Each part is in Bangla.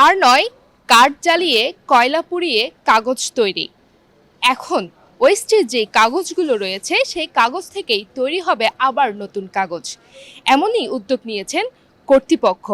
আর নয় কাঠ জ্বালিয়ে কয়লা পুড়িয়ে কাগজ তৈরি। এখন ওয়েস্টের যে কাগজগুলো রয়েছে সেই কাগজ থেকেই তৈরি হবে আবার নতুন কাগজ। এমনই উদ্যোগ নিয়েছেন কর্তৃপক্ষ।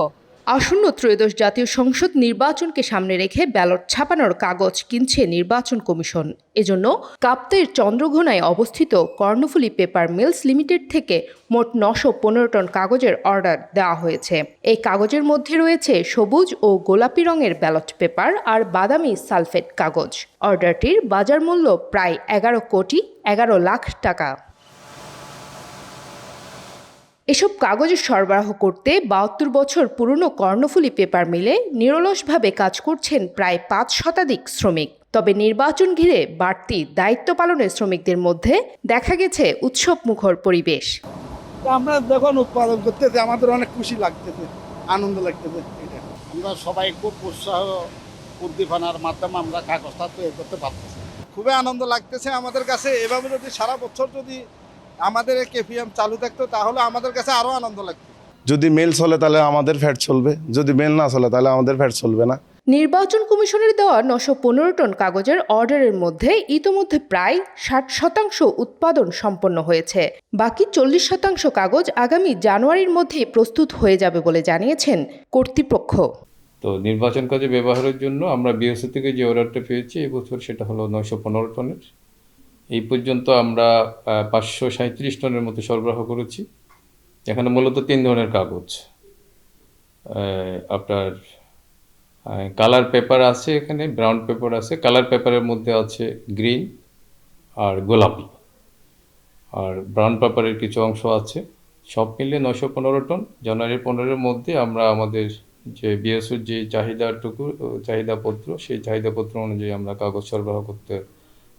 আসন্ন ত্রয়োদশ জাতীয় সংসদ নির্বাচনকে সামনে রেখে ব্যালট ছাপানোর কাগজ কিনছে নির্বাচন কমিশন। এজন্য কাপ্তাইয়ের চন্দ্রঘোনায় অবস্থিত কর্ণফুলী পেপার মিলস লিমিটেড থেকে মোট 915 টন কাগজের অর্ডার দেওয়া হয়েছে। এই কাগজের মধ্যে রয়েছে সবুজ ও গোলাপি রঙের ব্যালট পেপার আর বাদামি সালফেট কাগজ। অর্ডারটির বাজার মূল্য প্রায় 11,11,00,000 টাকা। এসব কাগজের সরবরাহ করতে 72 বছর পুরনো কর্ণফুলী পেপার মিলে নিরলসভাবে কাজ করছেন প্রায় 5 শতাধিক শ্রমিক। তবে নির্বাচন ঘিরে বাড়তি দায়িত্ব পালনের শ্রমিকদের মধ্যে দেখা গেছে উৎসব মুখর পরিবেশ। আমরা যখন উৎপাদন করতেছি আমাদের অনেক খুশি লাগতেছে, আনন্দ লাগতেছে। আমরা সবাই খুব উৎসাহ উদ্দীপনার মাধ্যমে আমরা কাগজটা তৈরি করতে পারতেছি। খুবই আনন্দ লাগতেছে আমাদের কাছে। এভাবে যদি সারা বছর যদি আমাদের কেপিএম চালু থাকতো তাহলে আমাদের কাছে আরো আনন্দ লাগতো। যদি মেল চলে তাহলে আমাদের ফ্যাট চলবে, যদি মেল না চলে তাহলে আমাদের ফ্যাট চলবে না। নির্বাচন কমিশনের দেওয়া 915 টন কাগজের অর্ডারের মধ্যে ইতোমধ্যে প্রায় 60% উৎপাদন সম্পন্ন হয়েছে। বাকি 40% কাগজ আগামী জানুয়ারির মধ্যেই প্রস্তুত হয়ে যাবে বলে জানিয়েছেন কর্তৃপক্ষ। তো নির্বাচন কাজে ব্যবহারের জন্য আমরা বিএসসি থেকে যে অর্ডারটা পেয়েছি এবছর সেটা হলো 915 টনের। এই পর্যন্ত আমরা 537 টনের মতো সরবরাহ করেছি। এখানে মূলত 3 ধরনের কাগজ, আপনার কালার পেপার আছে, এখানে ব্রাউন পেপার আছে। কালার পেপারের মধ্যে আছে গ্রিন আর গোলাপি, আর ব্রাউন পেপারের কিছু অংশ আছে। সব মিলে 915 টন। জানুয়ারি 15-এর মধ্যে আমরা আমাদের যে বিএসওর যে চাহিদাপত্র সেই চাহিদাপত্র অনুযায়ী আমরা কাগজ সরবরাহ করতে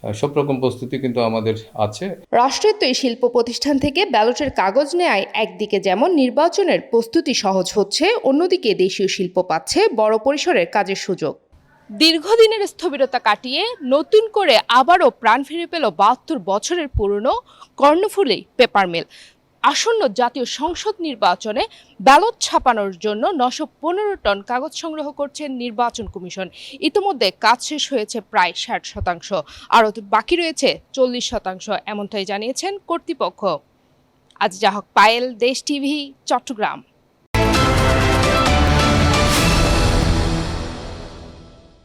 সব রকম প্রস্তুতি কিন্তু আমাদের আছে। রাষ্ট্রায়ত্ত এই শিল্প প্রতিষ্ঠান থেকে ব্যালটের কাগজ নেয় একদিকে যেমন নির্বাচনের প্রস্তুতি সহজ হচ্ছে, অন্যদিকে দেশীয় শিল্প পাচ্ছে বড় পরিসরের কাজের সুযোগ। দীর্ঘদিনের স্থবিরতা কাটিয়ে নতুন করে আবারও প্রাণ ফিরে পেল 72 বছরের পুরনো কর্ণফুলী পেপার মিল। আসন্ন জাতীয় সংসদ নির্বাচনে ব্যালট ছাপানোর জন্য 915 টন কাগজ সংগ্রহ করছেন নির্বাচন কমিশন। ইতিমধ্যে কাজ শেষ হয়েছে প্রায় 60%, আরও বাকি রয়েছে 40%, এমনটাই জানিয়েছেন কর্তৃপক্ষ। আজিজা হক পায়েল, দেশ টিভি, চট্টগ্রাম।